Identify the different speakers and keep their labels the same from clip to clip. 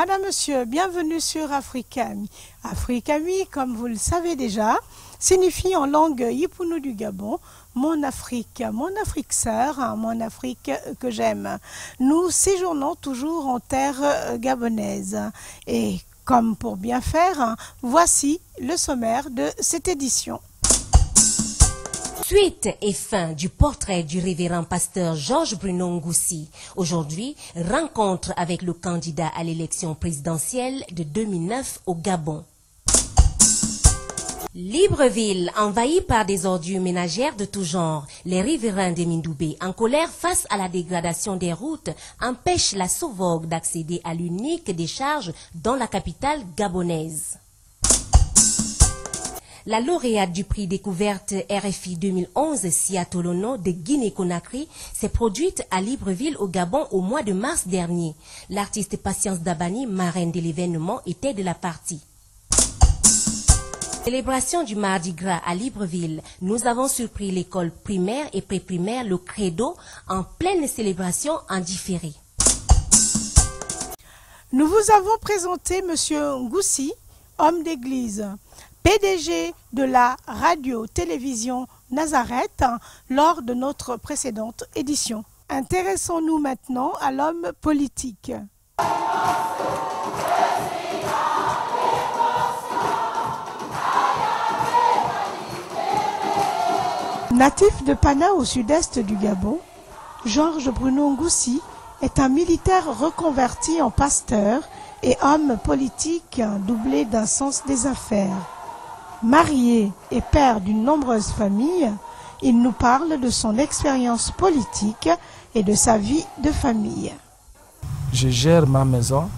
Speaker 1: Madame, Monsieur, bienvenue sur Africami. Africami, comme vous le savez déjà, signifie en langue yipounou du Gabon mon Afrique sœur, mon Afrique que j'aime. Nous séjournons toujours en terre gabonaise et comme pour bien faire, voici le sommaire de cette édition.
Speaker 2: Suite et fin du portrait du révérend pasteur Georges Bruno Ngoussi. Aujourd'hui, rencontre avec le candidat à l'élection présidentielle de 2009 au Gabon. Libreville, envahie par des ordures ménagères de tout genre, les riverains de Mindoubé, en colère face à la dégradation des routes, empêchent la Sauvogue d'accéder à l'unique décharge dans la capitale gabonaise. La lauréate du prix découverte RFI 2011, Sia Tolono de Guinée-Conakry, s'est produite à Libreville au Gabon au mois de mars dernier. L'artiste Patience Dabani, marraine de l'événement, était de la partie. Célébration du Mardi Gras à Libreville, nous avons surpris l'école primaire et pré-primaire Le Credo en pleine célébration en différé.
Speaker 1: Nous vous avons présenté Monsieur Ngoussi, homme d'église, PDG de la radio-télévision Nazareth lors de notre précédente édition. Intéressons-nous maintenant à l'homme politique. Natif de Pana au sud-est du Gabon, Georges Bruno Ngoussi est un militaire reconverti en pasteur et homme politique doublé d'un sens des affaires. Marié et père d'une nombreuse famille, il nous parle de son expérience politique et de sa vie de famille.
Speaker 3: Je gère ma maison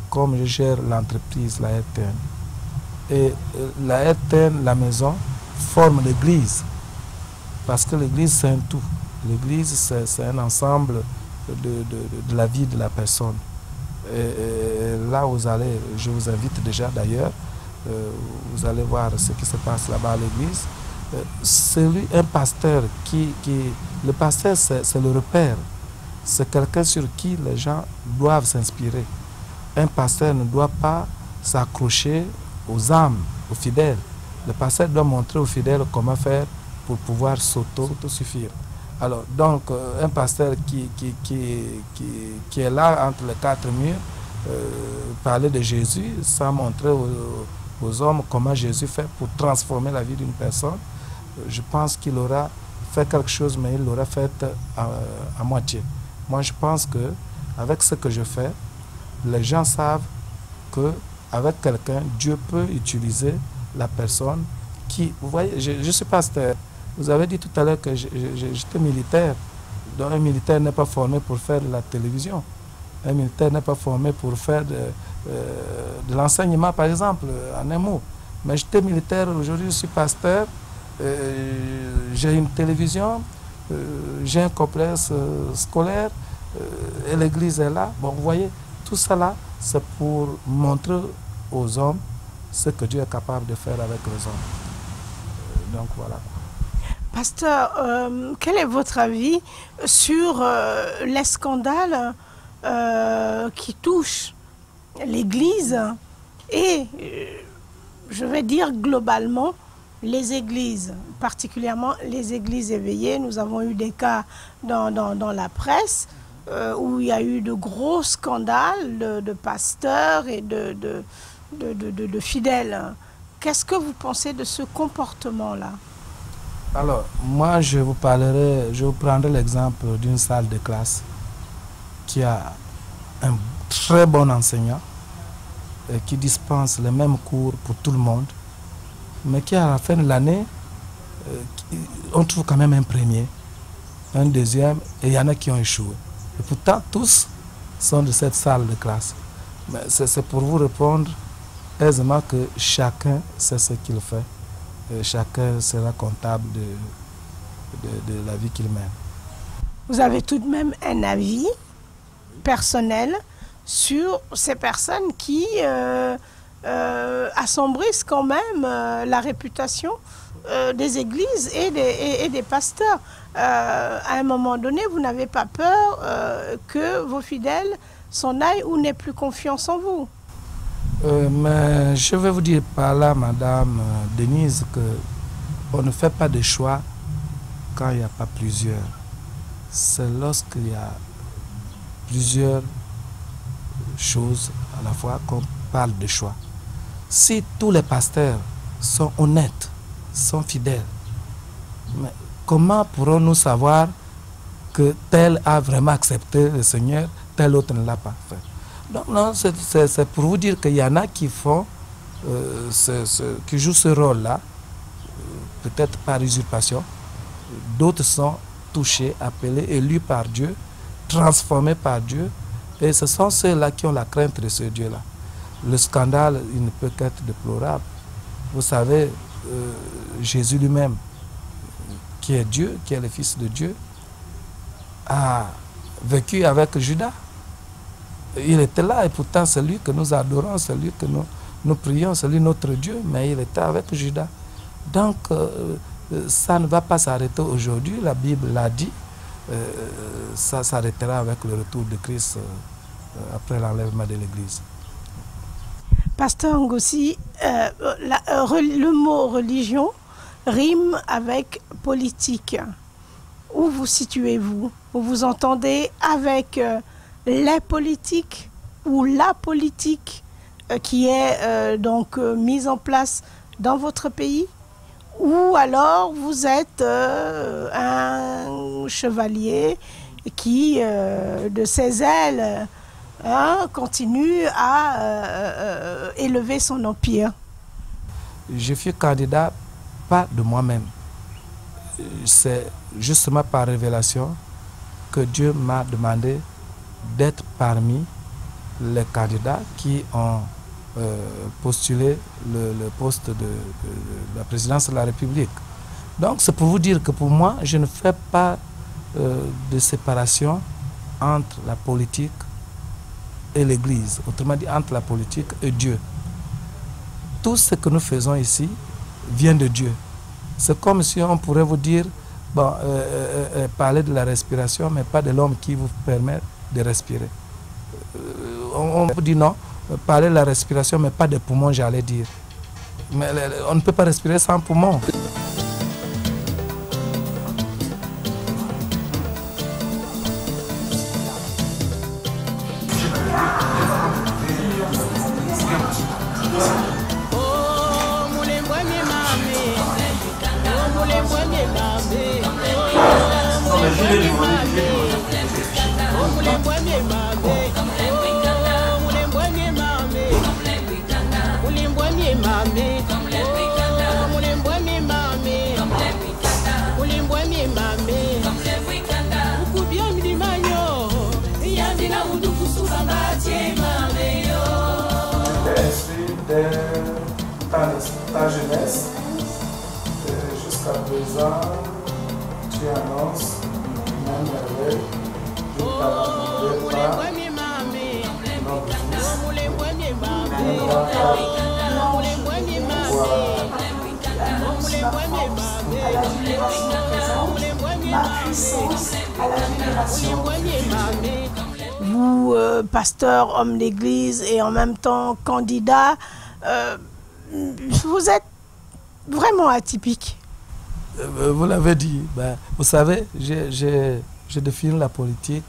Speaker 3: comme je gère l'entreprise, la RTN. Et la RTN, la maison, forme l'église. Parce que l'église, c'est un tout. L'église, c'est un ensemble de la vie de la personne. Et là, je vous invite déjà d'ailleurs, vous allez voir ce qui se passe là-bas à l'église. C'est lui, un pasteur le pasteur, c'est le repère. C'est quelqu'un sur qui les gens doivent s'inspirer. Un pasteur ne doit pas s'accrocher aux âmes, aux fidèles. Le pasteur doit montrer aux fidèles comment faire pour pouvoir s'auto-suffire. Alors, donc, un pasteur qui est là entre les quatre murs, parler de Jésus, sans montrer aux hommes comment Jésus fait pour transformer la vie d'une personne, je pense qu'il aura fait quelque chose, mais il l'aura fait à moitié. Moi, je pense que avec ce que je fais, les gens savent qu'avec quelqu'un, Dieu peut utiliser la personne qui... Vous voyez, je suis pasteur. Vous avez dit tout à l'heure que j'étais militaire. Donc un militaire n'est pas formé pour faire de la télévision. Un militaire n'est pas formé pour faire de l'enseignement, par exemple, en un mot. Mais j'étais militaire, aujourd'hui je suis pasteur, j'ai une télévision, j'ai un complexe scolaire, et l'église est là. Bon, vous voyez, tout ça là, c'est pour montrer aux hommes ce que Dieu est capable de faire avec les hommes. Donc voilà.
Speaker 1: Pasteur, quel est votre avis sur les scandales qui touchent l'Église et, je vais dire globalement, les églises, particulièrement les églises éveillées? Nous avons eu des cas dans la presse où il y a eu de gros scandales de pasteurs et de fidèles. Qu'est-ce que vous pensez de ce comportement-là?
Speaker 3: Alors, moi, je vous prendrai l'exemple d'une salle de classe qui a un très bon enseignant et qui dispense les mêmes cours pour tout le monde, mais qui, à la fin de l'année, on trouve quand même un premier, un deuxième, et il y en a qui ont échoué. Et pourtant, tous sont de cette salle de classe. Mais c'est pour vous répondre aisément que chacun sait ce qu'il fait. Et chacun sera comptable de la vie qu'il mène.
Speaker 1: Vous avez tout de même un avis personnel sur ces personnes qui assombrissent quand même la réputation des églises et des pasteurs. À un moment donné, vous n'avez pas peur que vos fidèles son œil ou n'ait plus confiance en vous.
Speaker 3: Mais je vais vous dire par là, Madame Denise, qu'on ne fait pas de choix quand il n'y a pas plusieurs. C'est lorsqu'il y a plusieurs choses à la fois qu'on parle de choix. Si tous les pasteurs sont honnêtes, sont fidèles, mais comment pourrons-nous savoir que tel a vraiment accepté le Seigneur, tel autre ne l'a pas fait? Donc non, c'est pour vous dire qu'il y en a qui font, qui jouent ce rôle-là, peut-être par usurpation. D'autres sont touchés, appelés, élus par Dieu, transformés par Dieu. Et ce sont ceux-là qui ont la crainte de ce Dieu-là. Le scandale, il ne peut qu'être déplorable. Vous savez, Jésus lui-même, qui est Dieu, qui est le Fils de Dieu, a vécu avec Judas. Il était là et pourtant c'est lui que nous adorons, c'est lui que nous prions, c'est lui notre Dieu, mais il était avec Judas. Donc ça ne va pas s'arrêter aujourd'hui, la Bible l'a dit, ça s'arrêtera avec le retour de Christ après l'enlèvement de l'Église.
Speaker 1: Pasteur Ngossi, le mot religion rime avec politique. Où vous situez-vous? Vous vous entendez avec les politiques ou la politique qui est donc mise en place dans votre pays? Ou alors vous êtes un chevalier qui, de ses ailes, continue à élever son empire?
Speaker 3: Je suis candidat pas de moi-même. C'est justement par révélation que Dieu m'a demandé d'être parmi les candidats qui ont postulé le poste de la présidence de la République. Donc c'est pour vous dire que pour moi, je ne fais pas de séparation entre la politique et l'Église, autrement dit entre la politique et Dieu. Tout ce que nous faisons ici vient de Dieu. C'est comme si on pourrait vous dire, bon, parler de la respiration, mais pas de l'homme qui vous permet de respirer. On vous dit non, parler de la respiration, mais pas des poumons, j'allais dire. Mais on ne peut pas respirer sans poumons. Ta jeunesse, jusqu'à 2 ans, tu annonces une merveille, je t'abandonnerai pas,
Speaker 1: Vous, pasteur, homme d'église et en même temps candidat, vous êtes vraiment atypique.
Speaker 3: Vous l'avez dit. Ben, vous savez, je définis la politique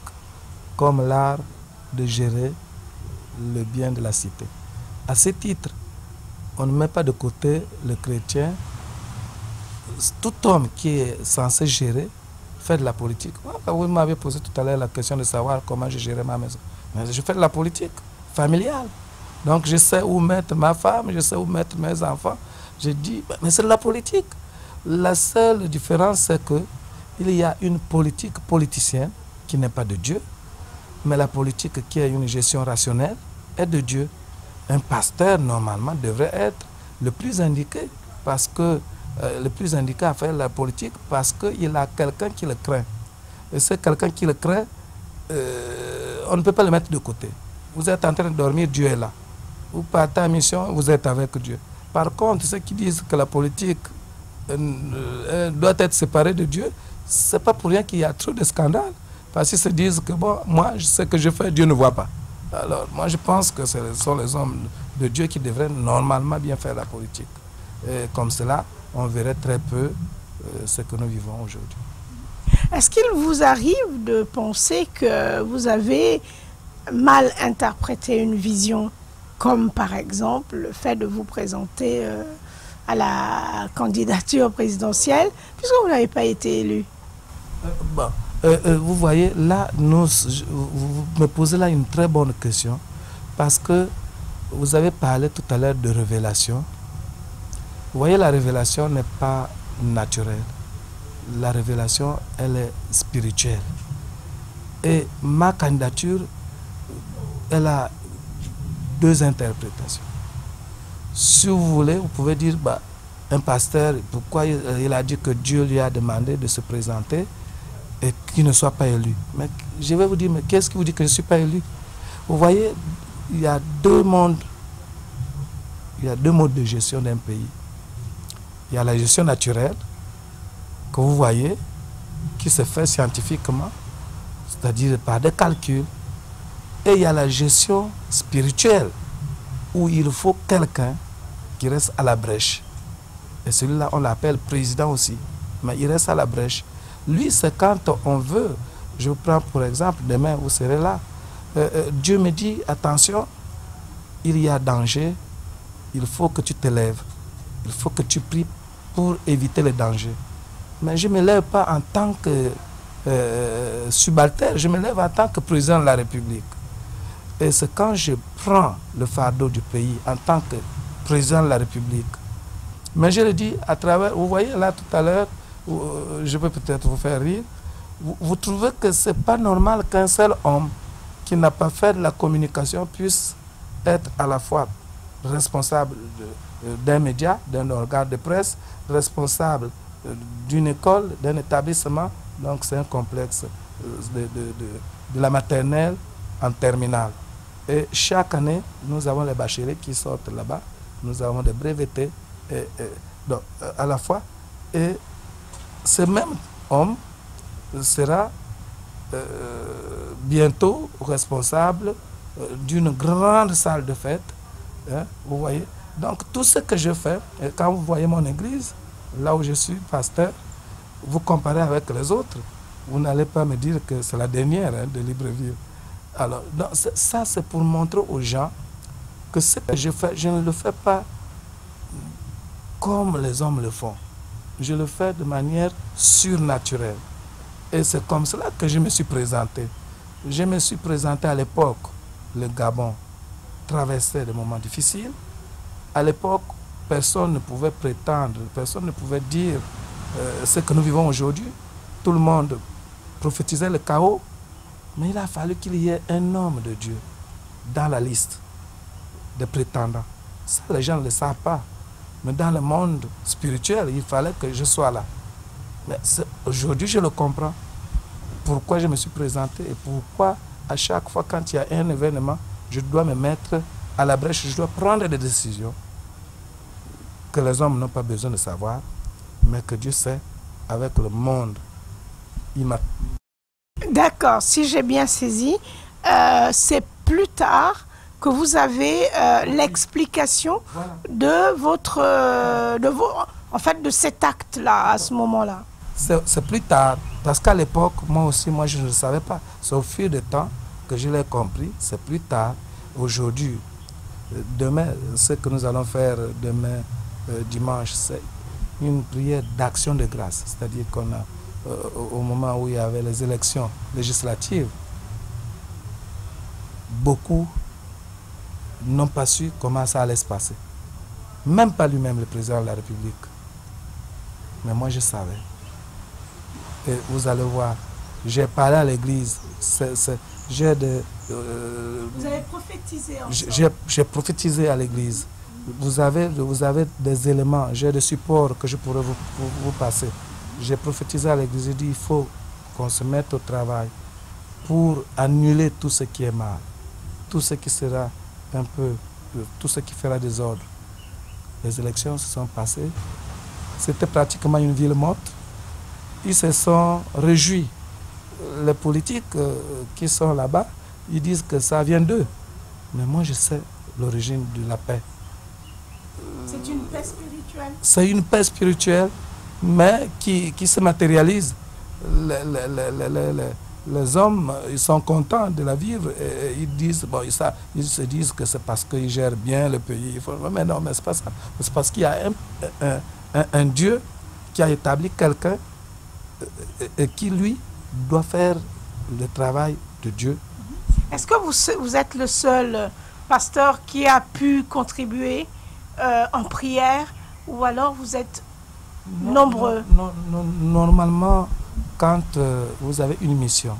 Speaker 3: comme l'art de gérer le bien de la cité. À ce titre, on ne met pas de côté le chrétien. Tout homme qui est censé gérer fait de la politique. Vous m'avez posé tout à l'heure la question de savoir comment je gérais ma maison. Mais je fais de la politique familiale. Donc je sais où mettre ma femme, je sais où mettre mes enfants. Je dis, mais c'est de la politique. La seule différence, c'est qu'il y a une politique politicienne qui n'est pas de Dieu, mais la politique qui a une gestion rationnelle est de Dieu. Un pasteur, normalement, devrait être le plus indiqué, parce que le plus indiqué à faire la politique, parce qu'il a quelqu'un qui le craint. Et c'est quelqu'un qui le craint, on ne peut pas le mettre de côté. Vous êtes en train de dormir, Dieu est là. Vous partez en mission, vous êtes avec Dieu. Par contre, ceux qui disent que la politique doit être séparée de Dieu, ce n'est pas pour rien qu'il y a trop de scandales. Parce qu'ils se disent que bon, moi, ce que je fais, Dieu ne voit pas. Alors, moi, je pense que ce sont les hommes de Dieu qui devraient normalement bien faire la politique. Et comme cela, on verrait très peu ce que nous vivons aujourd'hui.
Speaker 1: Est-ce qu'il vous arrive de penser que vous avez mal interprété une vision, comme par exemple le fait de vous présenter à la candidature présidentielle, puisque vous n'avez pas été élu?
Speaker 3: Bon, vous voyez, là, vous me posez là une très bonne question, parce que vous avez parlé tout à l'heure de révélation. Vous voyez, la révélation n'est pas naturelle. La révélation, elle est spirituelle. Et ma candidature, elle a deux interprétations. Si vous voulez, vous pouvez dire, bah, un pasteur, pourquoi il a dit que Dieu lui a demandé de se présenter et qu'il ne soit pas élu. Mais je vais vous dire, mais qu'est-ce qui vous dit que je ne suis pas élu? Vous voyez, il y a deux mondes. Il y a deux modes de gestion d'un pays. Il y a la gestion naturelle, que vous voyez, qui se fait scientifiquement, c'est-à-dire par des calculs. Et il y a la gestion spirituelle, où il faut quelqu'un qui reste à la brèche. Et celui-là, on l'appelle président aussi. Mais il reste à la brèche. Lui, c'est quand on veut. Je vous prends pour exemple, demain, vous serez là. Dieu me dit, attention, il y a danger, il faut que tu te lèves. Il faut que tu pries pour éviter le danger. Mais je ne me lève pas en tant que subalterne, je me lève en tant que président de la République. Et c'est quand je prends le fardeau du pays en tant que président de la République. Mais je le dis à travers, vous voyez là tout à l'heure, je peux peut-être vous faire rire, vous trouvez que ce n'est pas normal qu'un seul homme qui n'a pas fait de la communication puisse être à la fois responsable d'un média, d'un organe de presse, responsable d'une école, d'un établissement. Donc c'est un complexe de la maternelle en terminale. Et chaque année, nous avons les bacheliers qui sortent là-bas, nous avons des brevetés donc, à la fois. Et ce même homme sera bientôt responsable d'une grande salle de fête. Hein, vous voyez. Donc tout ce que je fais, et quand vous voyez mon église, là où je suis pasteur, vous comparez avec les autres, vous n'allez pas me dire que c'est la dernière de Libreville. Alors, ça c'est pour montrer aux gens que ce que je fais, je ne le fais pas comme les hommes le font. Je le fais de manière surnaturelle. Et c'est comme cela que je me suis présenté. Je me suis présenté à l'époque, le Gabon traversait des moments difficiles. À l'époque, personne ne pouvait prétendre, personne ne pouvait dire ce que nous vivons aujourd'hui. Tout le monde prophétisait le chaos. Mais il a fallu qu'il y ait un homme de Dieu dans la liste des prétendants. Ça, les gens ne le savent pas. Mais dans le monde spirituel, il fallait que je sois là. Mais aujourd'hui, je le comprends. Pourquoi je me suis présenté et pourquoi à chaque fois quand il y a un événement, je dois me mettre à la brèche, je dois prendre des décisions que les hommes n'ont pas besoin de savoir, mais que Dieu sait avec le monde.
Speaker 1: D'accord, si j'ai bien saisi, c'est plus tard que vous avez l'explication de de cet acte-là, à ce moment-là.
Speaker 3: C'est plus tard, parce qu'à l'époque, moi aussi, je ne le savais pas. C'est au fil du temps que je l'ai compris, c'est plus tard. Aujourd'hui, demain, ce que nous allons faire demain, dimanche, c'est une prière d'action de grâce. C'est-à-dire qu'on a, au moment où il y avait les élections législatives, beaucoup n'ont pas su comment ça allait se passer. Même pas lui-même, le président de la République. Mais moi, je savais. Et vous allez voir, j'ai parlé à l'église.
Speaker 1: Vous avez prophétisé ensemble.
Speaker 3: J'ai prophétisé à l'église. Vous avez des éléments, j'ai des supports que je pourrais vous passer. J'ai prophétisé à l'église, j'ai dit il faut qu'on se mette au travail pour annuler tout ce qui est mal, tout ce qui sera un peu, tout ce qui fera des ordres. Les élections se sont passées, c'était pratiquement une ville morte. Ils se sont réjouis. Les politiques qui sont là-bas, ils disent que ça vient d'eux. Mais moi, je sais l'origine de la paix.
Speaker 1: C'est une paix spirituelle.
Speaker 3: C'est une paix spirituelle, mais qui se matérialise. Les hommes, ils sont contents de la vivre et ils disent, bon, ils se disent que c'est parce qu'ils gèrent bien le pays. Mais non, mais c'est pas ça. C'est parce qu'il y a un Dieu qui a établi quelqu'un et qui, lui, doit faire le travail de Dieu.
Speaker 1: Est-ce que vous êtes le seul pasteur qui a pu contribuer en prière, ou alors vous êtes nombreux?
Speaker 3: Normalement, quand vous avez une mission,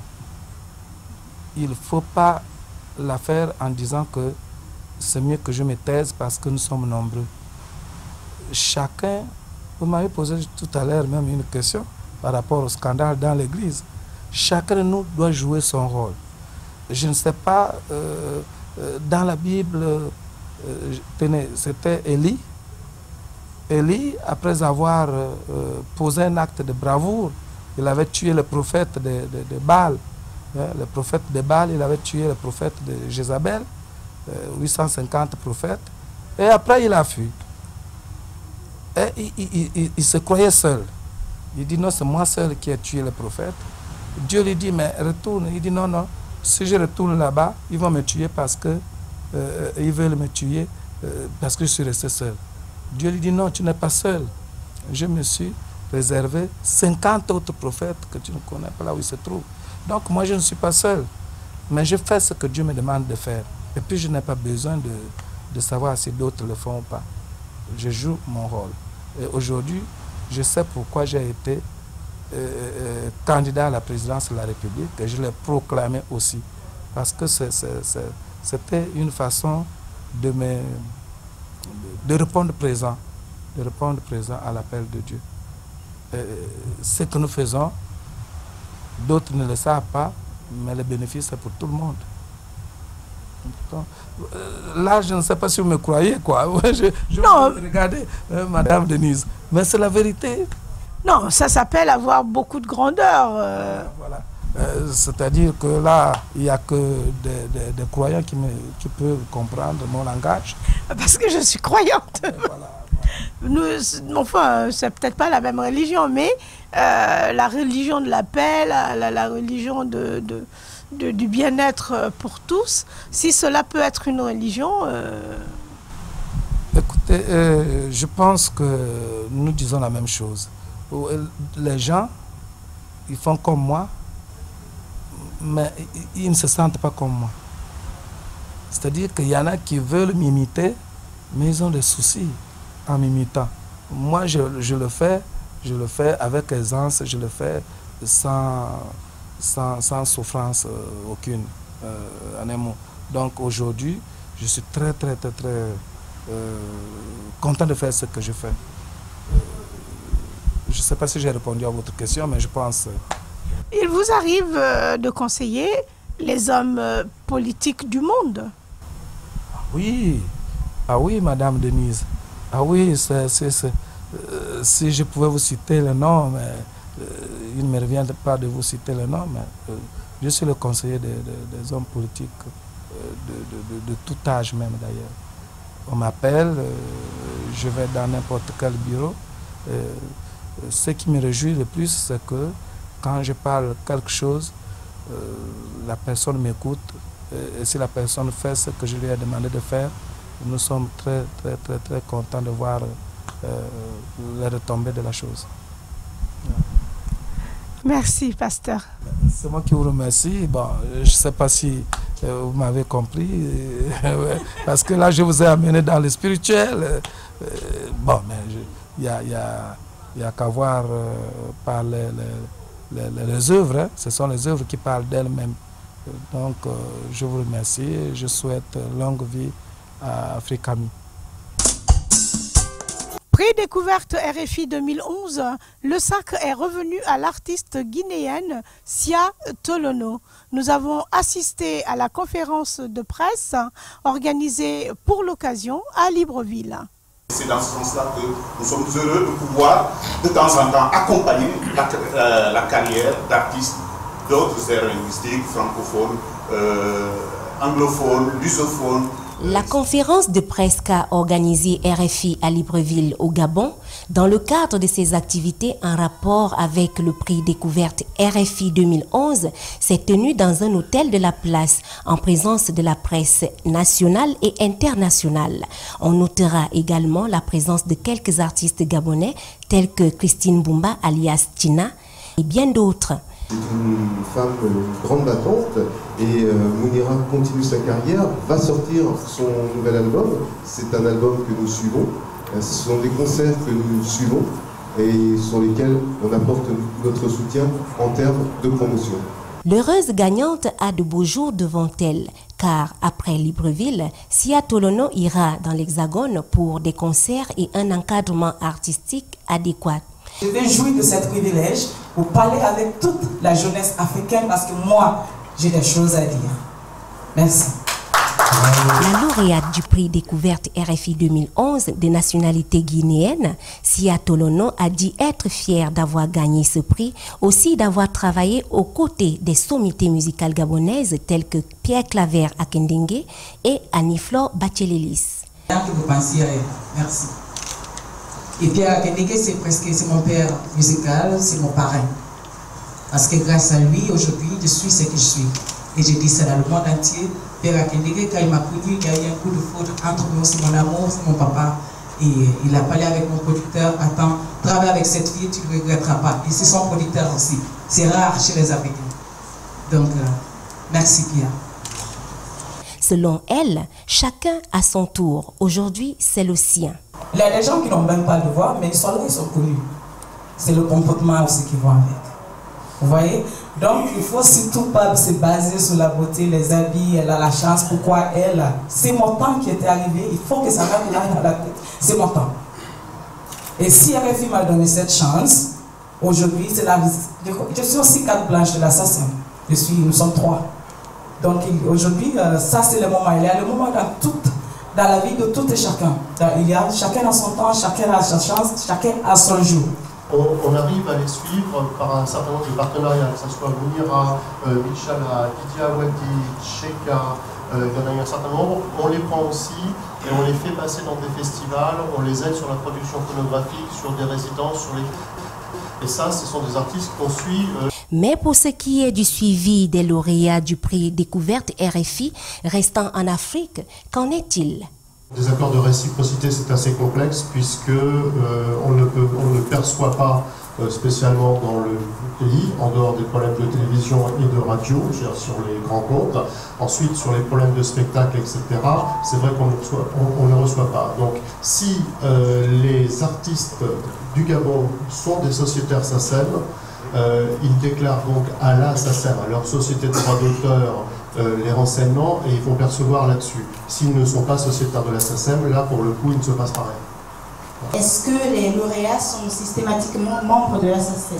Speaker 3: il ne faut pas la faire en disant que c'est mieux que je me taise parce que nous sommes nombreux. Chacun, vous m'avez posé tout à l'heure même une question par rapport au scandale dans l'église. Chacun de nous doit jouer son rôle. Je ne sais pas, dans la Bible, tenez, c'était Élie. Élie, après avoir posé un acte de bravoure, il avait tué le prophète de Baal. Le prophète de Baal, il avait tué le prophète de Jézabel, 850 prophètes. Et après, il a fui. Et il se croyait seul. Il dit, non, c'est moi seul qui ai tué le prophète. Dieu lui dit, mais retourne. Il dit, non, non, si je retourne là-bas, ils vont me tuer parce que ils veulent me tuer parce que je suis resté seul. Dieu lui dit, non, tu n'es pas seul. Je me suis réservé 50 autres prophètes que tu ne connais pas là où ils se trouvent. Donc moi, je ne suis pas seul. Mais je fais ce que Dieu me demande de faire. Et puis, je n'ai pas besoin de savoir si d'autres le font ou pas. Je joue mon rôle. Et aujourd'hui, je sais pourquoi j'ai été candidat à la présidence de la République et je l'ai proclamé aussi. Parce que c'était une façon de répondre présent. De répondre présent à l'appel de Dieu. Ce que nous faisons, d'autres ne le savent pas, mais le bénéfice est pour tout le monde. Donc, là, je ne sais pas si vous me croyez, quoi. Je
Speaker 1: Non.
Speaker 3: Regardez, Madame Denise, mais c'est la vérité.
Speaker 1: Non, ça s'appelle avoir beaucoup de grandeur.
Speaker 3: Voilà. C'est-à-dire que là, il n'y a que des croyants qui peuvent comprendre mon langage.
Speaker 1: Parce que je suis croyante.
Speaker 3: Voilà.
Speaker 1: Nous, enfin, c'est peut-être pas la même religion, mais la religion de la paix, la religion du bien-être pour tous, si cela peut être une religion...
Speaker 3: Écoutez, je pense que nous disons la même chose. Les gens, ils font comme moi, mais ils ne se sentent pas comme moi. C'est-à-dire qu'il y en a qui veulent m'imiter, mais ils ont des soucis en m'imitant. Moi, je le fais avec aisance, je le fais sans souffrance aucune, en un mot. Donc aujourd'hui, je suis très content de faire ce que je fais. Je ne sais pas si j'ai répondu à votre question, mais je pense...
Speaker 1: Il vous arrive de conseiller les hommes politiques du monde?
Speaker 3: Oui, ah oui, Madame Denise. Ah oui, si je pouvais vous citer le nom, mais il ne me revient pas de vous citer le nom, mais je suis le conseiller des hommes politiques de tout âge même d'ailleurs. On m'appelle, je vais dans n'importe quel bureau. Ce qui me réjouit le plus, c'est que quand je parle quelque chose, la personne m'écoute. Et si la personne fait ce que je lui ai demandé de faire, nous sommes très contents de voir les retombées de la chose.
Speaker 1: Merci, pasteur.
Speaker 3: C'est moi qui vous remercie. Bon, je ne sais pas si vous m'avez compris, parce que là, je vous ai amené dans le spirituel. Bon, mais il y a qu'à voir par les œuvres. Hein. Ce sont les œuvres qui parlent d'elles-mêmes. Donc, je vous remercie et je souhaite longue vie à Africami.
Speaker 1: Prix découverte RFI 2011, le sacre est revenu à l'artiste guinéenne Sia Tolono. Nous avons assisté à la conférence de presse organisée pour l'occasion à Libreville.
Speaker 4: C'est dans ce sens-là que nous sommes heureux de pouvoir de temps en temps accompagner la carrière d'artistes d'autres aires linguistiques francophones anglophones, lusophones.
Speaker 2: La conférence de presse qu'a organisée RFI à Libreville au Gabon, dans le cadre de ses activités en rapport avec le prix découverte RFI 2011, s'est tenue dans un hôtel de la place en présence de la presse nationale et internationale. On notera également la présence de quelques artistes gabonais tels que Christine Boumba alias Tina et bien d'autres.
Speaker 5: C'est une femme, une grande battante, et Mounira continue sa carrière, va sortir son nouvel album. C'est un album que nous suivons, ce sont des concerts que nous suivons et sur lesquels on apporte notre soutien en termes de promotion.
Speaker 2: L'heureuse gagnante a de beaux jours devant elle, car après Libreville, Sia Tolono ira dans l'Hexagone pour des concerts et un encadrement artistique adéquat.
Speaker 6: Je vais jouir de ce privilège pour parler avec toute la jeunesse africaine parce que moi, j'ai des choses à dire. Merci.
Speaker 2: La lauréate du prix découverte RFI 2011 de nationalité guinéenne, Sia Tolono, a dit être fière d'avoir gagné ce prix, aussi d'avoir travaillé aux côtés des sommités musicales gabonaises telles que Pierre Claver Akendengue et Annie-Flore Bachelelis.
Speaker 6: Merci. Et Pierre Akendengue, c'est mon père musical, c'est mon parrain. Parce que grâce à lui, aujourd'hui, je suis ce que je suis. Et je dis ça dans le monde entier. Pierre Akendengue, quand il m'a connu, il y a eu un coup de foudre entre nous, c'est mon amour, c'est mon papa. Et il a parlé avec mon producteur, attends, travaille avec cette fille, tu ne regretteras pas. Et c'est son producteur aussi. C'est rare chez les Africains. Donc, merci Pierre.
Speaker 2: Selon elle, chacun à son tour. Aujourd'hui, c'est le sien.
Speaker 6: Il y a des gens qui n'ont même pas de voix, mais ils sont là, ils sont connus. C'est le comportement aussi qui va avec. Vous voyez? Donc, il faut surtout pas se baser sur la beauté, les habits, elle a la chance. Pourquoi elle? C'est mon temps qui était arrivé. Il faut que ça m'aille dans la tête. C'est mon temps. Et si RFI m'a donné cette chance, aujourd'hui, c'est la visite. Je suis aussi carte blanche de l'assassin. Nous sommes 3. Donc, aujourd'hui, ça, c'est le moment. Il y a le moment dans la vie de tout et chacun. Chacun a son temps, chacun a sa chance, chacun a son jour.
Speaker 7: On arrive à les suivre par un certain nombre de partenariats, que ce soit Mounira, Michala, Didia Wadi, Cheka, il y en a eu un certain nombre. On les prend aussi et on les fait passer dans des festivals, on les aide sur la production phonographique, sur des résidences, et ça, ce sont des artistes qu'on suit.
Speaker 2: Mais pour ce qui est du suivi des lauréats du prix découverte RFI restant en Afrique, qu'en est-il?
Speaker 7: Des accords de réciprocité, c'est assez complexe puisque on ne perçoit pas spécialement dans le pays, en dehors des problèmes de télévision et de radio, sur les grands comptes. Ensuite, sur les problèmes de spectacle, etc., c'est vrai qu'on ne reçoit pas. Donc, si les artistes du Gabon sont des sociétaires SACEM, ils déclarent donc à la SACEM, à leur société de droit d'auteur, les renseignements et ils vont percevoir là-dessus. S'ils ne sont pas sociétaires de la SACEM, là, pour le coup, il ne se passe pas rien.
Speaker 8: Est-ce que les lauréats sont systématiquement membres de la SACEM?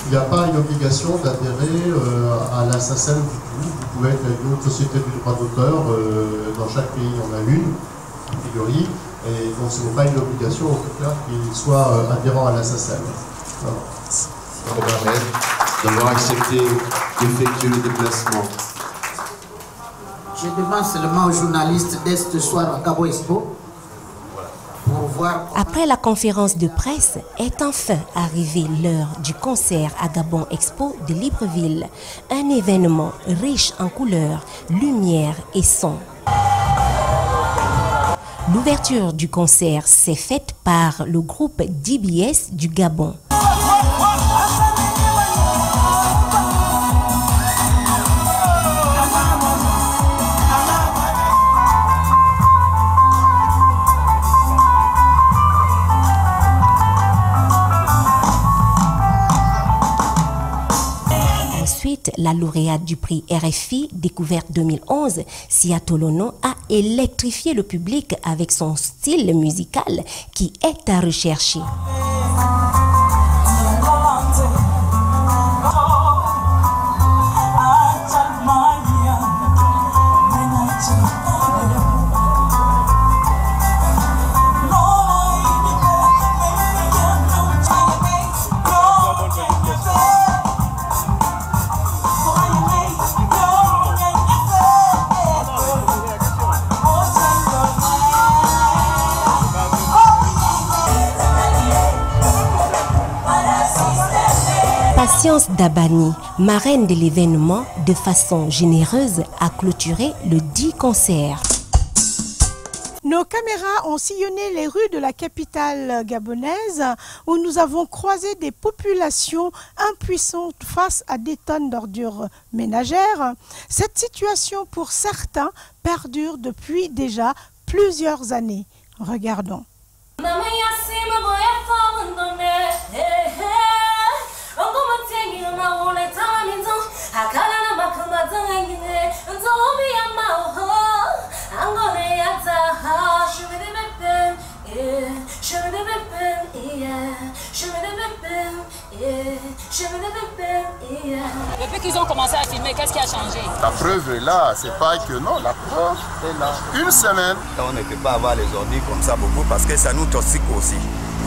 Speaker 7: Il n'y a pas une obligation d'adhérer à la SACEM du tout. Vous pouvez être une autre société du droit d'auteur. Dans chaque pays, il y en a une, a priori. Et donc, ce n'est pas une obligation, en tout cas, qu'ils soient adhérents à la SACEM.
Speaker 9: Voilà. D'avoir accepté d'effectuer le déplacement.
Speaker 10: Je demande seulement aux journalistes d'être ce soir à Gabon Expo.
Speaker 2: Après la conférence de presse, est enfin arrivée l'heure du concert à Gabon Expo de Libreville. Un événement riche en couleurs, lumière et son. L'ouverture du concert s'est faite par le groupe DBS du Gabon. La lauréate du prix RFI découverte 2011, Sia Tolono, a électrifié le public avec son style musical qui est à rechercher. Patience Dabani, marraine de l'événement, de façon généreuse, a clôturé le dit concert.
Speaker 1: Nos caméras ont sillonné les rues de la capitale gabonaise où nous avons croisé des populations impuissantes face à des tonnes d'ordures ménagères. Cette situation, pour certains, perdure depuis déjà plusieurs années. Regardons.
Speaker 11: Depuis qu'ils ont commencé à filmer, qu'est-ce qui a changé?
Speaker 12: La preuve est là, c'est pas que non, la preuve est là. Une semaine.
Speaker 13: On ne peut pas avoir les ordures comme ça beaucoup parce que ça nous toxique aussi.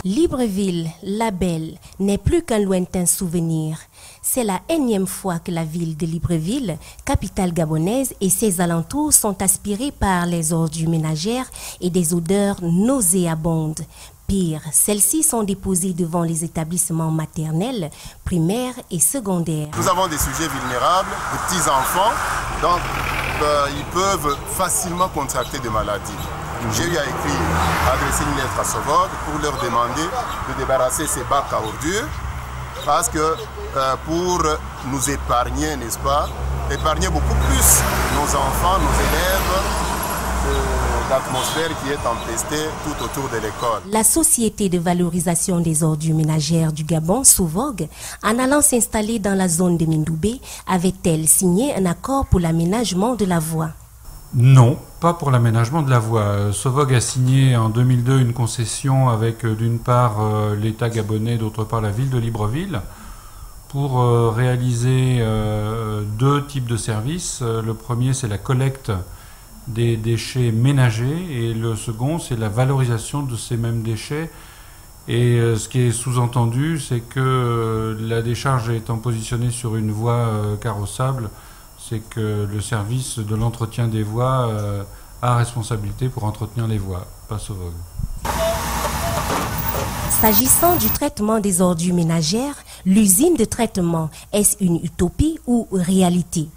Speaker 2: Libreville, la belle, n'est plus qu'un lointain souvenir. C'est la énième fois que la ville de Libreville, capitale gabonaise, et ses alentours sont aspirés par les ordures ménagères et des odeurs nauséabondes. Pire, celles-ci sont déposées devant les établissements maternels, primaires et secondaires.
Speaker 12: Nous avons des sujets vulnérables, des petits-enfants, donc ils peuvent facilement contracter des maladies. J'ai eu à adresser une lettre à Sovog pour leur demander de débarrasser ces bacs à ordures parce que pour nous épargner, n'est-ce pas, épargner beaucoup plus nos enfants, nos élèves, l'atmosphère qui est empestée tout autour de l'école.
Speaker 2: La Société de valorisation des ordures ménagères du Gabon, Sovog, en allant s'installer dans la zone de Mindoubé, avait-elle signé un accord pour l'aménagement de la voie?
Speaker 14: Non, pas pour l'aménagement de la voie. Sovog a signé en 2002 une concession avec d'une part l'État gabonais, d'autre part la ville de Libreville, pour réaliser deux types de services. Le premier, c'est la collecte des déchets ménagers et le second, c'est la valorisation de ces mêmes déchets. Et ce qui est sous-entendu, c'est que la décharge étant positionnée sur une voie carrossable, c'est que le service de l'entretien des voies a responsabilité pour entretenir les voies, pas Sovog.
Speaker 2: S'agissant du traitement des ordures ménagères, l'usine de traitement, est-ce une utopie ou réalité?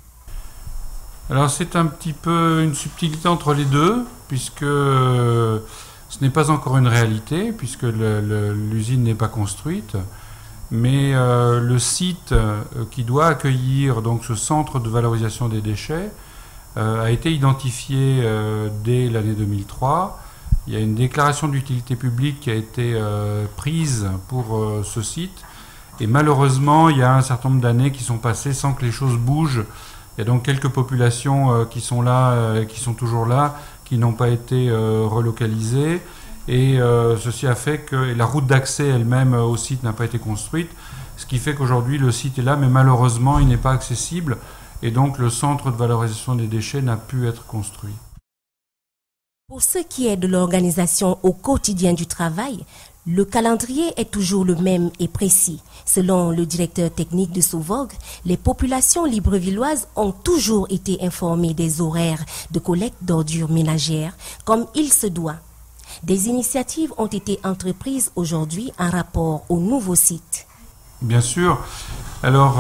Speaker 14: Alors c'est un petit peu une subtilité entre les deux, puisque ce n'est pas encore une réalité, puisque l'usine n'est pas construite. Mais le site qui doit accueillir donc ce centre de valorisation des déchets a été identifié dès l'année 2003. Il y a une déclaration d'utilité publique qui a été prise pour ce site. Et malheureusement, il y a un certain nombre d'années qui sont passées sans que les choses bougent. Il y a donc quelques populations qui sont là, qui sont toujours là, qui n'ont pas été relocalisées. Et ceci a fait que la route d'accès elle-même au site n'a pas été construite, ce qui fait qu'aujourd'hui le site est là, mais malheureusement il n'est pas accessible, et donc le centre de valorisation des déchets n'a pu être construit.
Speaker 2: Pour ce qui est de l'organisation au quotidien du travail, le calendrier est toujours le même et précis. Selon le directeur technique de Sovog, les populations librevilloises ont toujours été informées des horaires de collecte d'ordures ménagères, comme il se doit. Des initiatives ont été entreprises aujourd'hui en rapport au nouveau site.
Speaker 14: Bien sûr. Alors,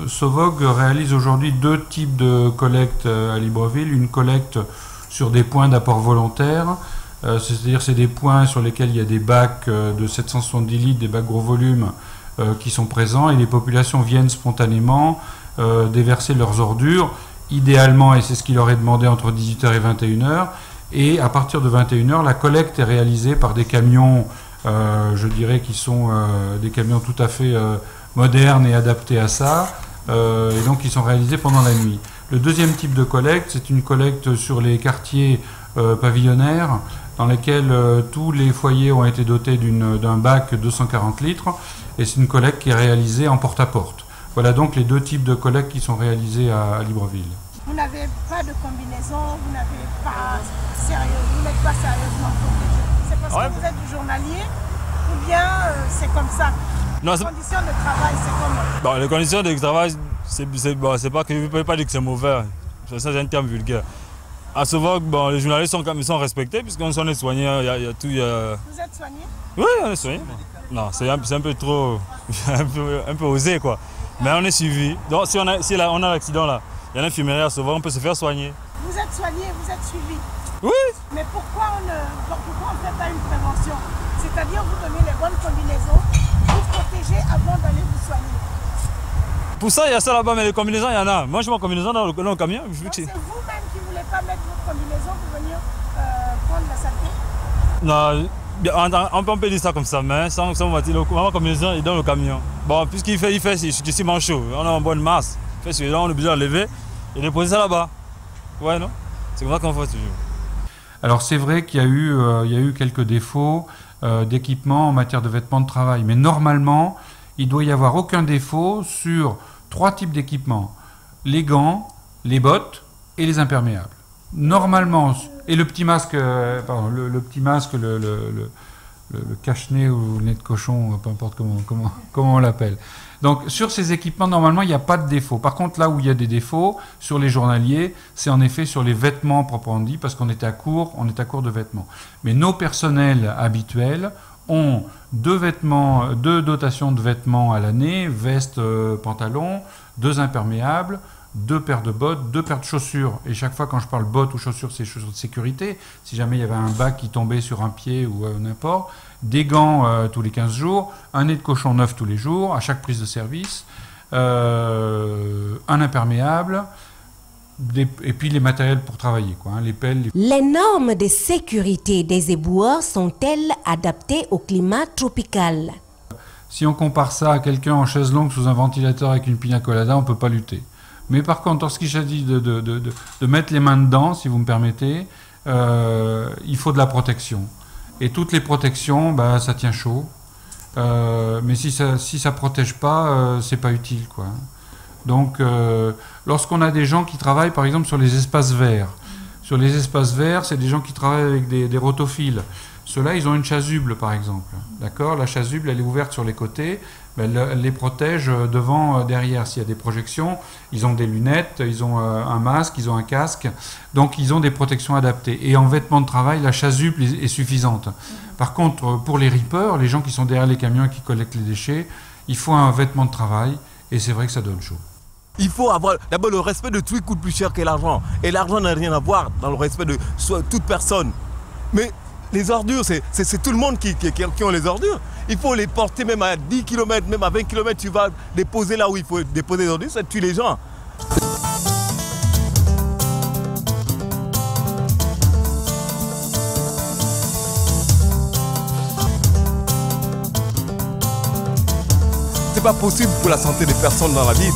Speaker 14: Sovog réalise aujourd'hui deux types de collecte à Libreville. Une collecte sur des points d'apport volontaire, c'est-à-dire c'est des points sur lesquels il y a des bacs de 770 litres, des bacs gros volume qui sont présents, et les populations viennent spontanément déverser leurs ordures, idéalement, et c'est ce qui leur est demandé, entre 18h et 21h. Et à partir de 21h, la collecte est réalisée par des camions, je dirais, qui sont des camions tout à fait modernes et adaptés à ça, et donc qui sont réalisés pendant la nuit. Le deuxième type de collecte, c'est une collecte sur les quartiers pavillonnaires, dans lesquels tous les foyers ont été dotés d'un bac 240 litres, et c'est une collecte qui est réalisée en porte-à-porte. Voilà donc les deux types de collectes qui sont réalisées à Libreville.
Speaker 1: Vous n'avez pas de combinaison, vous n'êtes pas sérieusement protégé. C'est parce que vous êtes journalier ou bien c'est comme ça?
Speaker 15: Non,
Speaker 1: les conditions de travail, c'est comment?
Speaker 15: Les conditions de travail, c'est pas que je ne peux pas dire que c'est mauvais. Ça, c'est un terme vulgaire. À Sovog, les journalistes sont respectés puisqu'on est soignés. Il y a tout,
Speaker 1: Vous êtes soigné?
Speaker 15: Oui, on est soigné. Non, c'est un peu trop, un peu osé quoi. Mais on est suivi. Donc si on a l'accident là, il y a l'infirmerie à Sauveur, on peut se faire soigner.
Speaker 1: Vous êtes soigné, vous êtes suivi.
Speaker 15: Oui.
Speaker 1: Mais pourquoi on ne fait pas une prévention? C'est-à-dire vous donner les bonnes combinaisons pour protéger avant d'aller vous soigner.
Speaker 15: Pour ça, il y a ça là-bas, mais les combinaisons, il y en a. Moi, je mets ma combinaison dans le camion.
Speaker 1: C'est vous-même qui ne voulez pas mettre votre combinaison pour venir prendre la saleté?
Speaker 15: Non, on peut dire ça comme ça, mais sans ma combinaison est dans le camion. Bon, puisqu'il fait ici manchot, on a une bonne masse. Il fait celui-là, on est obligé d'enlever et déposer ça là-bas. Ouais, non? C'est comme ça qu'on fait toujours.
Speaker 14: Alors c'est vrai qu'il y a eu quelques défauts d'équipement en matière de vêtements de travail, mais normalement, il ne doit y avoir aucun défaut sur 3 types d'équipements. Les gants, les bottes et les imperméables. Normalement, et le petit masque, le petit masque, le cache-nez ou le nez de cochon, peu importe comment on l'appelle. Donc sur ces équipements, normalement, il n'y a pas de défaut. Par contre, là où il y a des défauts, sur les journaliers, c'est en effet sur les vêtements proprement dit, parce qu'on est à court de vêtements. Mais nos personnels habituels ont 2 dotations de vêtements à l'année, veste, pantalon, 2 imperméables, 2 paires de bottes, 2 paires de chaussures. Et chaque fois quand je parle bottes ou chaussures, c'est chaussures de sécurité. Si jamais il y avait un bac qui tombait sur un pied ou n'importe. Des gants tous les 15 jours, un nez de cochon neuf tous les jours, à chaque prise de service, un imperméable, et puis les matériels pour travailler, quoi, hein, les pelles.
Speaker 2: Les normes de sécurité des éboueurs sont-elles adaptées au climat tropical?
Speaker 14: Si on compare ça à quelqu'un en chaise longue sous un ventilateur avec une pina colada, on ne peut pas lutter. Mais par contre, lorsqu'il s'agit de mettre les mains dedans, si vous me permettez, il faut de la protection. Et toutes les protections, ça tient chaud. Mais si ça protège pas, c'est pas utile, quoi. Donc, lorsqu'on a des gens qui travaillent, par exemple, sur les espaces verts. Sur les espaces verts, c'est des gens qui travaillent avec des rotophiles. Ceux-là, ils ont une chasuble, par exemple. D'accord ? La chasuble, elle est ouverte sur les côtés. Elle les protège devant, derrière. S'il y a des projections, ils ont des lunettes, ils ont un masque, ils ont un casque. Donc, ils ont des protections adaptées. Et en vêtements de travail, la chasuble est suffisante. Par contre, pour les rippers, les gens qui sont derrière les camions et qui collectent les déchets, il faut un vêtement de travail. Et c'est vrai que ça donne chaud.
Speaker 16: Il faut avoir d'abord le respect de tout, qui coûte plus cher que l'argent. Et l'argent n'a rien à voir dans le respect de toute personne. Mais les ordures, c'est tout le monde qui ont les ordures. Il faut les porter même à 10 km, même à 20 km, tu vas déposer là où il faut déposer les ordures, ça tue les gens. C'est pas possible pour la santé des personnes dans la ville.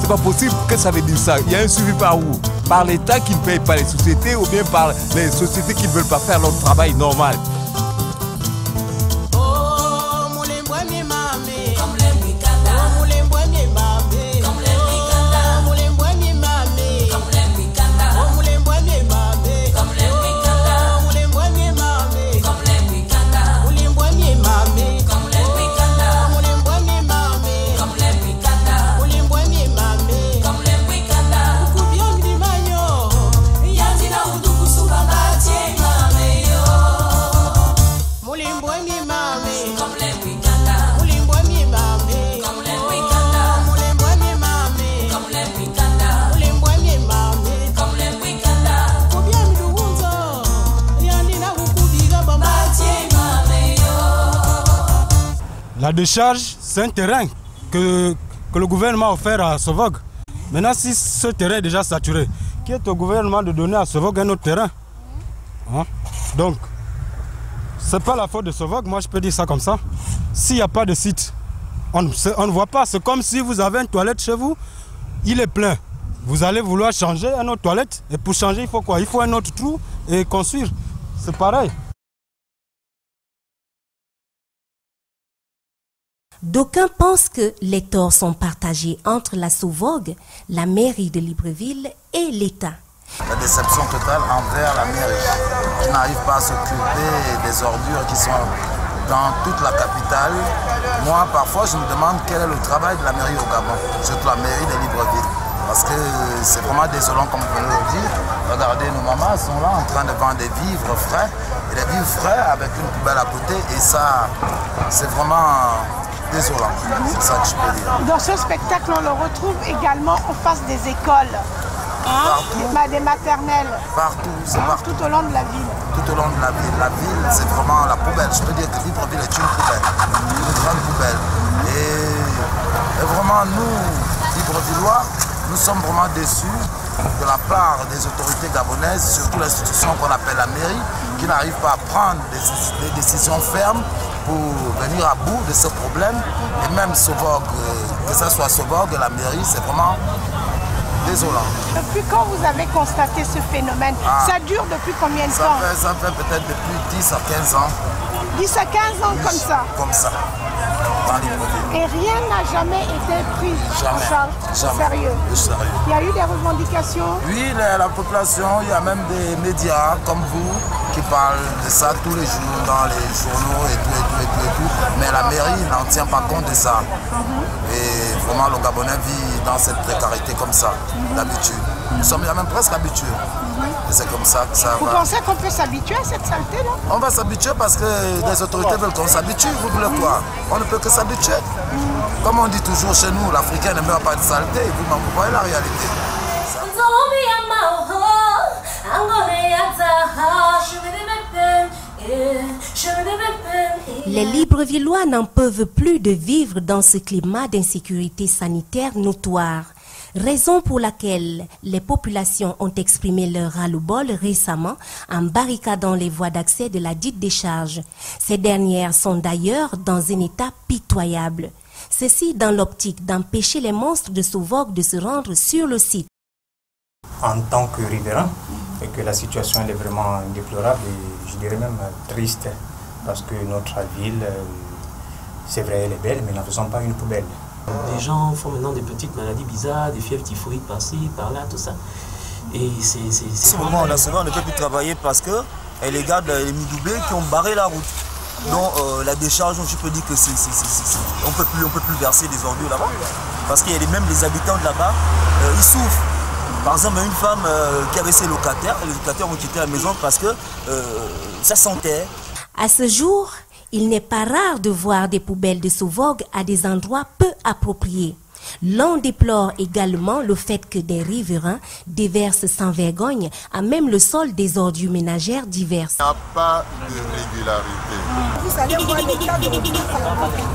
Speaker 16: C'est pas possible. Qu'est-ce que ça veut dire ça? Il y a un suivi par où? Par l'État qui ne paye pas les sociétés ou bien par les sociétés qui ne veulent pas faire leur travail normal.
Speaker 17: La décharge, c'est un terrain que le gouvernement a offert à Sauvog. Maintenant, si ce terrain est déjà saturé, qui est au gouvernement de donner à Sauvog un autre terrain? Hein? Donc, ce n'est pas la faute de Sauvog, moi je peux dire ça comme ça. S'il n'y a pas de site, on ne voit pas. C'est comme si vous avez une toilette chez vous, il est plein. Vous allez vouloir changer une autre toilette, et pour changer, il faut quoi? Il faut un autre trou et construire. C'est pareil.
Speaker 2: D'aucuns pensent que les torts sont partagés entre la Sauvog, la mairie de Libreville et l'État.
Speaker 18: La déception totale envers la mairie, qui n'arrive pas à s'occuper des ordures qui sont dans toute la capitale. Moi, parfois, je me demande quel est le travail de la mairie au Gabon, surtout la mairie de Libreville. Parce que c'est vraiment désolant, comme vous venez de dire. Regardez, nos mamans sont là en train de vendre des vivres frais. Et des vivres frais avec une poubelle à côté. Et ça, c'est vraiment désolant. C'est ça que je peux dire.
Speaker 1: Dans ce spectacle, on le retrouve également en face des écoles. Partout. Des maternelles.
Speaker 18: Partout, c'est partout.
Speaker 1: Tout au long de la ville.
Speaker 18: Tout au long de la ville. La ville, c'est vraiment la poubelle. Je peux dire que Libreville est une poubelle. Une grande poubelle. Et vraiment, nous, Librevillois, nous sommes vraiment déçus de la part des autorités gabonaises, surtout l'institution qu'on appelle la mairie, qui n'arrive pas à prendre des décisions fermes pour venir à bout de ce problème. Et même Sovog, que ce soit Sovog, la mairie, c'est vraiment désolant.
Speaker 1: Depuis quand vous avez constaté ce phénomène? Ça dure depuis combien de temps?
Speaker 18: Ça fait peut-être depuis 10 à 15 ans.
Speaker 1: 10 à 15 ans comme ça?
Speaker 18: Comme ça.
Speaker 1: Et rien n'a jamais été pris en charge?
Speaker 18: Sérieux.
Speaker 1: Il y a eu des revendications?
Speaker 18: Oui, la population, il y a même des médias comme vous qui parlent de ça tous les jours dans les journaux et tout. Mais la mairie n'en tient pas compte de ça. Et vraiment, le Gabonais vit dans cette précarité comme ça, d'habitude. Nous sommes même presque habitués. Et c'est comme ça que ça va.
Speaker 1: Vous pensez qu'on peut s'habituer à cette saleté-là?
Speaker 18: On va s'habituer parce que les autorités veulent qu'on s'habitue. Vous voulez quoi? On ne peut que s'habituer. Comme on dit toujours chez nous, l'Africain ne meurt pas de saleté. Vous voyez la réalité.
Speaker 2: Les Librevillois n'en peuvent plus de vivre dans ce climat d'insécurité sanitaire notoire. Raison pour laquelle les populations ont exprimé leur ras-le-bol récemment en barricadant les voies d'accès de la dite décharge. Ces dernières sont d'ailleurs dans un état pitoyable. Ceci dans l'optique d'empêcher les monstres de Sovog de se rendre sur le site.
Speaker 19: En tant que riverain, et que la situation elle est vraiment déplorable et je dirais même triste parce que notre ville, c'est vrai, elle est belle, mais n'en faisons pas une poubelle.
Speaker 20: Les gens font maintenant des petites maladies bizarres, des fièvres typhoïdes par-ci, par-là, tout ça. Et c'est...
Speaker 13: Ce moment, la semaine, on ne peut plus travailler parce que les gars de Mindoubé qui ont barré la route. Donc la décharge, je peux dire que on peut plus verser des ordures là-bas. Parce qu'il y a même les habitants de là-bas, ils souffrent. Par exemple, une femme qui avait ses locataires, les locataires ont quitté la maison parce que ça sentait.
Speaker 2: À ce jour, il n'est pas rare de voir des poubelles de Sovog à des endroits peu appropriés. L'on déplore également le fait que des riverains déversent sans vergogne à même le sol des ordures ménagères diverses.
Speaker 12: Il n'y a pas de régularité.
Speaker 21: Vous allez voir les tas de routes,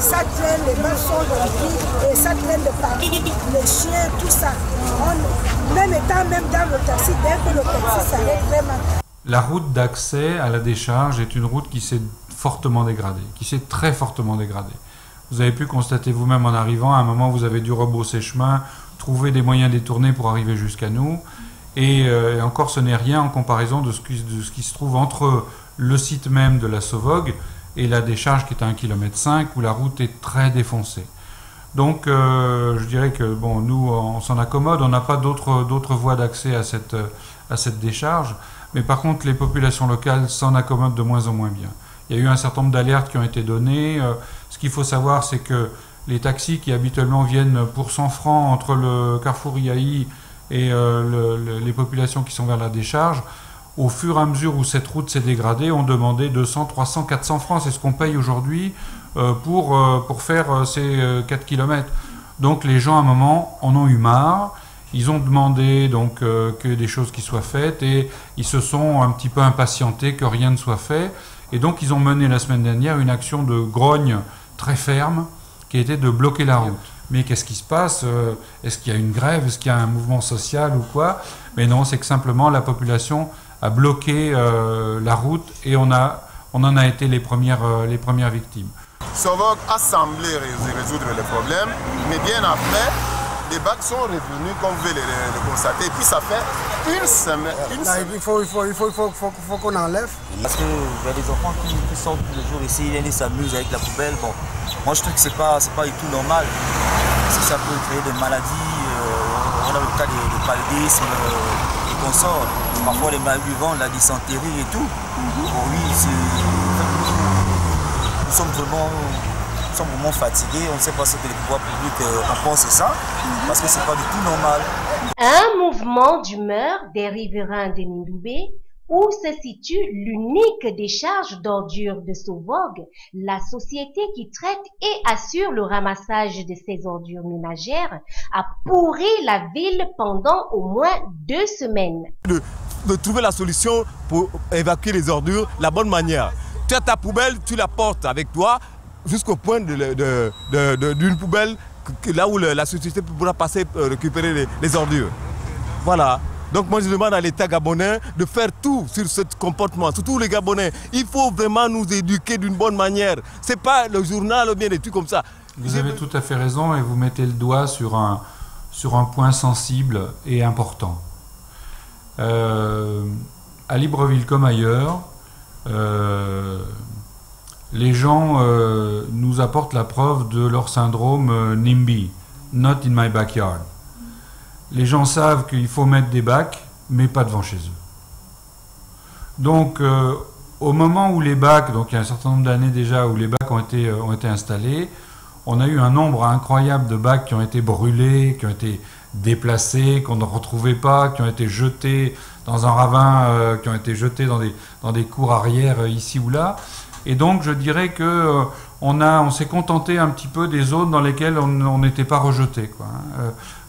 Speaker 21: ça traîne, les mains sont remplies et ça traîne de partout. Les chiens, tout ça. Même étant même dans le taxi, dès que le taxi s'arrête vraiment.
Speaker 14: La route d'accès à la décharge est une route qui s'est fortement dégradée, qui s'est très fortement dégradée. Vous avez pu constater vous-même en arrivant, à un moment vous avez dû rebrousser chemin, trouver des moyens détournés pour arriver jusqu'à nous. Et encore ce n'est rien en comparaison de ce qui se trouve entre le site même de la Sovog et la décharge qui est à 1,5 km où la route est très défoncée. Donc je dirais que bon, nous on s'en accommode, on n'a pas d'autres voies d'accès à cette décharge, mais par contre les populations locales s'en accommodent de moins en moins bien. Il y a eu un certain nombre d'alertes qui ont été données. Ce qu'il faut savoir, c'est que les taxis qui habituellement viennent pour 100 francs entre le carrefour Iaï et les populations qui sont vers la décharge, au fur et à mesure où cette route s'est dégradée, ont demandé 200, 300, 400 francs. C'est ce qu'on paye aujourd'hui pour faire ces 4 km. Donc les gens, à un moment, en ont eu marre. Ils ont demandé donc que des choses qui soient faites et ils se sont un petit peu impatientés que rien ne soit fait. Et donc ils ont mené la semaine dernière une action de grogne très ferme qui était de bloquer la route. Mais qu'est-ce qui se passe? Est-ce qu'il y a une grève? Est-ce qu'il y a un mouvement social ou quoi? Mais non, c'est que simplement la population a bloqué la route et on en a été les premières victimes.
Speaker 12: Sovog a semblé résoudre le problème, mais bien après, les bacs sont revenus, comme vous pouvez le constater, et puis ça fait une semaine.
Speaker 21: Il faut qu'on enlève.
Speaker 13: Parce qu'il y a des enfants qui sortent tous les jours ici, ils s'amusent avec la poubelle. Bon, moi je trouve que c'est pas du tout normal. Parce que ça peut créer des maladies, on a le cas de paludisme et consorts. Parfois les maladies vivants, la dysenterie et tout. Bon, oui, nous sommes vraiment fatigués, on ne sait pas ce que les pouvoirs publics en pensent de ça, parce que c'est pas du tout normal
Speaker 2: Un mouvement d'humeur des riverains de Mindoubé où se situe l'unique décharge d'ordures de Sovog, la société qui traite et assure le ramassage de ces ordures ménagères, a pourri la ville pendant au moins 2 semaines.
Speaker 16: De trouver la solution pour évacuer les ordures, la bonne manière. Tu as ta poubelle, tu la portes avec toi jusqu'au point d'une poubelle là où la société pourra passer récupérer les ordures. Voilà. Donc moi je demande à l'État gabonais de faire tout sur ce comportement, surtout les Gabonais. Il faut vraiment nous éduquer d'une bonne manière. C'est pas le journal ou bien des trucs comme ça.
Speaker 14: Vous avez tout à fait raison et vous mettez le doigt sur un point sensible et important. À Libreville comme ailleurs, les gens nous apportent la preuve de leur syndrome NIMBY, Not in my backyard. Les gens savent qu'il faut mettre des bacs, mais pas devant chez eux. Donc, au moment où les bacs, donc il y a un certain nombre d'années déjà où les bacs ont été installés, on a eu un nombre incroyable de bacs qui ont été brûlés, qui ont été déplacés, qu'on ne retrouvait pas, qui ont été jetés dans un ravin, qui ont été jetés dans des cours arrière ici ou là. Et donc, je dirais que on s'est contenté un petit peu des zones dans lesquelles on n'était pas rejeté, quoi.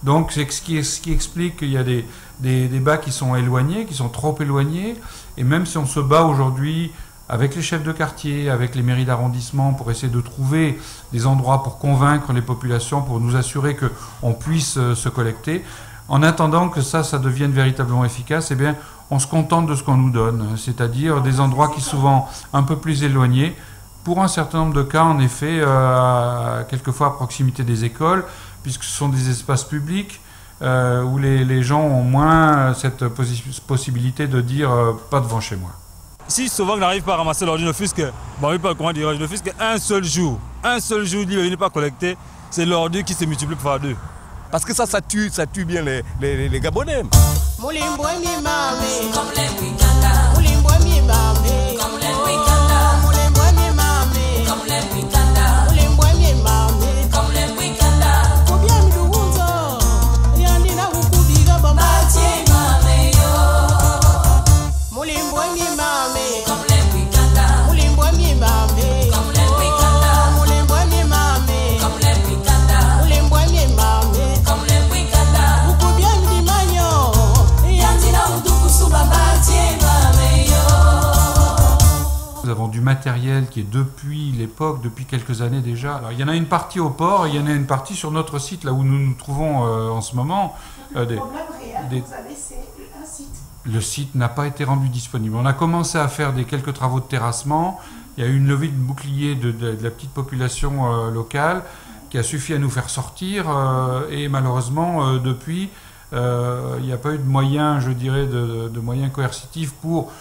Speaker 14: Donc, c'est ce qui explique qu'il y a des bacs qui sont éloignés, qui sont trop éloignés. Et même si on se bat aujourd'hui avec les chefs de quartier, avec les mairies d'arrondissement, pour essayer de trouver des endroits pour convaincre les populations, pour nous assurer qu'on puisse se collecter, en attendant que ça devienne véritablement efficace, eh bien, on se contente de ce qu'on nous donne, c'est-à-dire des endroits qui sont souvent un peu plus éloignés, pour un certain nombre de cas, en effet, quelquefois à proximité des écoles, puisque ce sont des espaces publics où les gens ont moins cette possibilité de dire pas devant chez moi.
Speaker 15: Si Sovog n'arrive pas à ramasser l'ordure, ne fût-ce qu'un seul jour, il n'est pas collecté, c'est l'ordure qui se multiplie par 2.
Speaker 16: Parce que ça tue bien les Gabonais.
Speaker 14: Nous avons du matériel qui est depuis l'époque, depuis quelques années déjà. Alors, il y en a une partie au port et il y en a une partie sur notre site, là où nous nous trouvons en ce moment.
Speaker 1: Le problème réel que vous avez, c'est un site.
Speaker 14: Le site n'a pas été rendu disponible. On a commencé à faire quelques travaux de terrassement. Il y a eu une levée de bouclier de la petite population locale qui a suffi à nous faire sortir. Et malheureusement, depuis, il n'y a pas eu de moyens, je dirais, de moyens coercitifs pour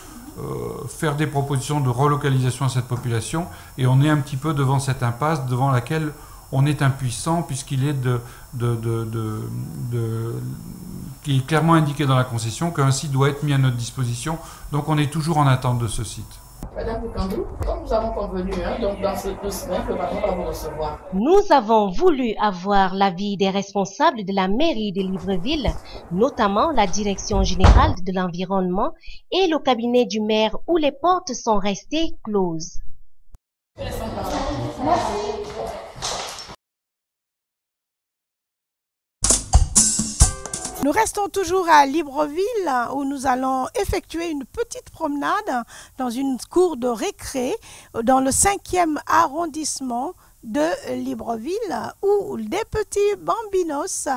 Speaker 14: faire des propositions de relocalisation à cette population, et on est un petit peu devant cette impasse devant laquelle on est impuissant, puisqu'il est qui est clairement indiqué dans la concession qu'un site doit être mis à notre disposition, donc on est toujours en attente de ce site.
Speaker 3: Madame Bukandou, comme nous avons convenu, donc dans ces 2 semaines, le patron va vous recevoir.
Speaker 2: Nous avons voulu avoir l'avis des responsables de la mairie de Libreville, notamment la direction générale de l'environnement et le cabinet du maire où les portes sont restées closes.
Speaker 1: Nous restons toujours à Libreville où nous allons effectuer une petite promenade dans une cour de récré dans le 5e arrondissement de Libreville où des petits bambinos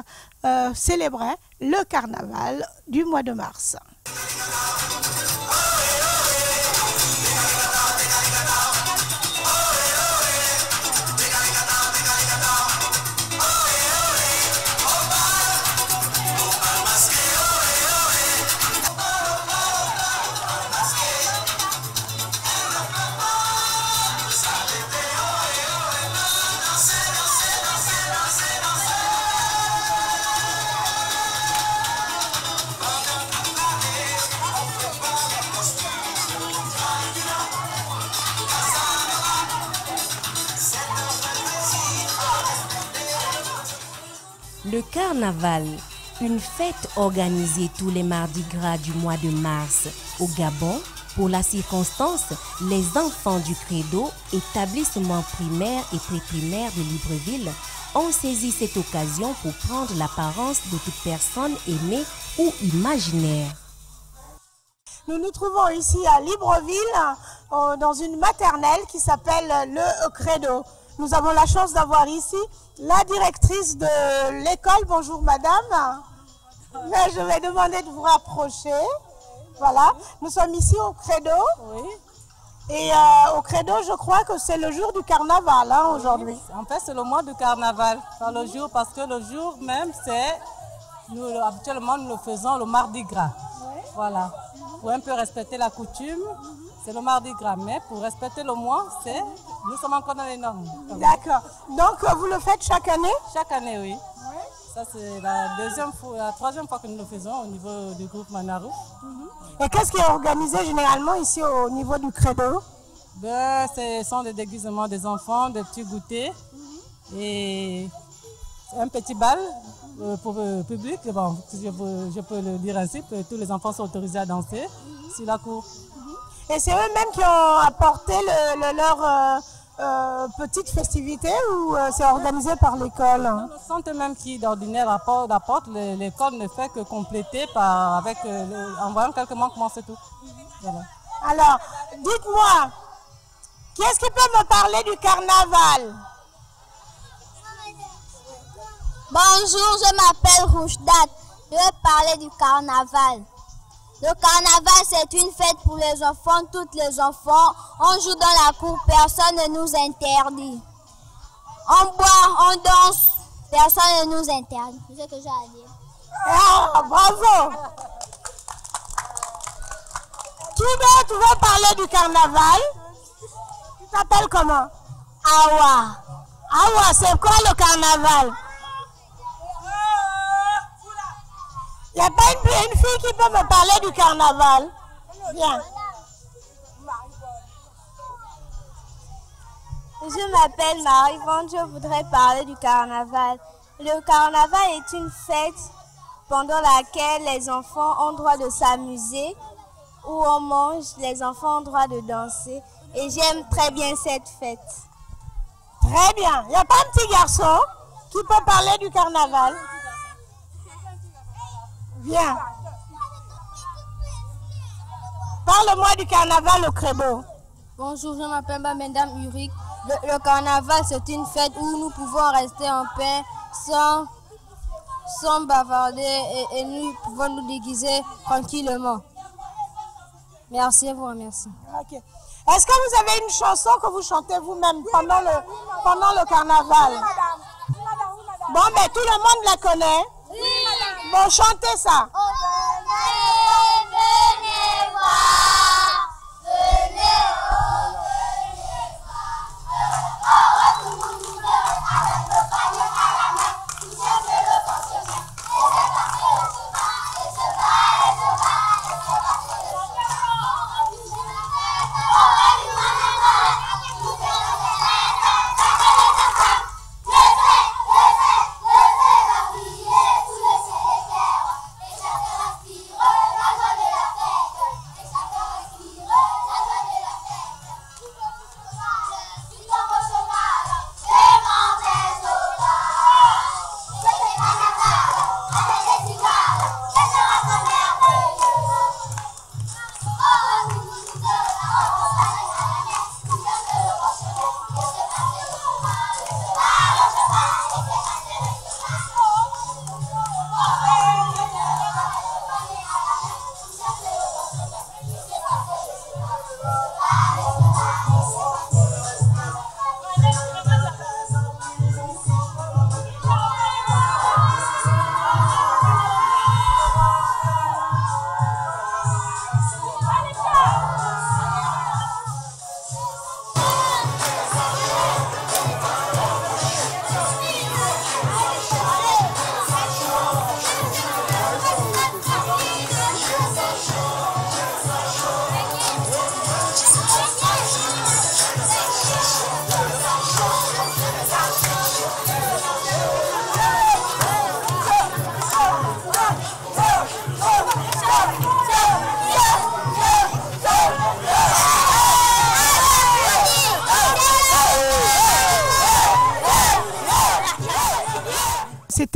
Speaker 1: célébraient le carnaval du mois de mars.
Speaker 2: Le carnaval, Une fête organisée tous les mardis gras du mois de mars au Gabon. Pour la circonstance, les enfants du Credo, établissement primaire et pré-primaire de Libreville, ont saisi cette occasion pour prendre l'apparence de toute personne aimée ou imaginaire.
Speaker 1: Nous nous trouvons ici à Libreville, dans une maternelle qui s'appelle le Credo. Nous avons la chance d'avoir ici la directrice de l'école. Bonjour madame. Mais je vais demander de vous rapprocher. Voilà, nous sommes ici au Credo.
Speaker 4: Oui.
Speaker 1: Et au Credo, je crois que c'est le jour du carnaval hein, aujourd'hui.
Speaker 4: Oui, en fait, c'est le mois du carnaval. Pas le jour, parce que le jour même, c'est... Habituellement, nous le faisons le mardi gras. Oui. Voilà. Pour un peu respecter la coutume, c'est le mardi gras. Mais pour respecter le mois, c'est... Nous sommes encore dans les normes.
Speaker 1: D'accord. Donc, vous le faites chaque année?
Speaker 4: Chaque année, oui. Ça, c'est la troisième fois que nous le faisons au niveau du groupe Manarou.
Speaker 1: Et qu'est-ce qui est organisé généralement ici au niveau du Credo?
Speaker 4: Ce sont des déguisements des enfants, des petits goûters et un petit bal pour le public. Bon, je peux le dire ainsi, que tous les enfants sont autorisés à danser sur la cour.
Speaker 1: Et c'est eux-mêmes qui ont apporté leur petite festivité ou c'est organisé par l'école?
Speaker 4: Ce sont eux-mêmes qui d'ordinaire apportent. L'école ne fait que compléter en voyant quelques manquements, c'est tout. Voilà.
Speaker 1: Alors, dites-moi, qui est-ce qui peut me parler du carnaval?
Speaker 22: Bonjour, je m'appelle Roujdat. Je vais parler du carnaval. Le carnaval, c'est une fête pour les enfants, tous les enfants. On joue dans la cour, personne ne nous interdit. On boit, on danse, personne ne nous interdit. C'est ce que j'ai à dire.
Speaker 1: Ah, bravo! Qui d'autre veut parler du carnaval? Tu t'appelles comment?
Speaker 22: Awa.
Speaker 1: Awa, c'est quoi le carnaval? Il n'y a pas une fille qui peut me parler du carnaval? Viens.
Speaker 22: Je m'appelle Marie-Vande, je voudrais parler du carnaval. Le carnaval est une fête pendant laquelle les enfants ont droit de s'amuser, où on mange, les enfants ont droit de danser. Et j'aime très bien cette fête.
Speaker 1: Très bien. Il n'y a pas un petit garçon qui peut parler du carnaval? Viens. Parle-moi du carnaval au Credo.
Speaker 22: Bonjour, je m'appelle Madame Uric. Le carnaval, c'est une fête où nous pouvons rester en paix sans bavarder et nous pouvons nous déguiser tranquillement. Merci, vous remercie.
Speaker 1: Okay. Est-ce que vous avez une chanson que vous chantez vous-même pendant le carnaval? Bon, mais tout le monde la connaît. Oui. Bon, chantez ça.
Speaker 22: Venez voir, venez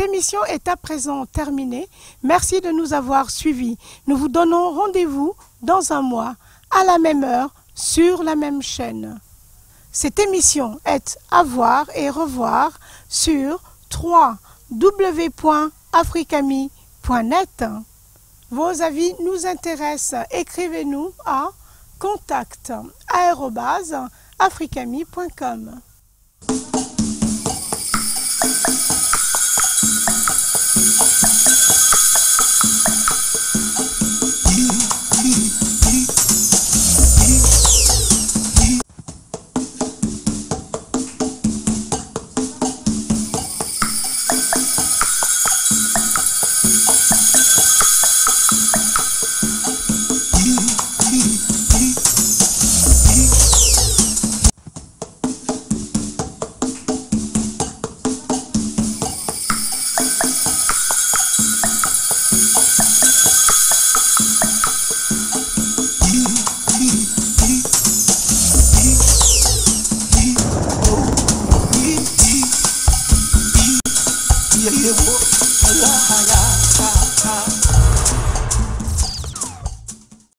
Speaker 1: émission est à présent terminée. Merci de nous avoir suivis. Nous vous donnons rendez-vous dans un mois, à la même heure, sur la même chaîne. Cette émission est à voir et revoir sur www.africami.net. Vos avis nous intéressent. Écrivez-nous à contact@africami.com.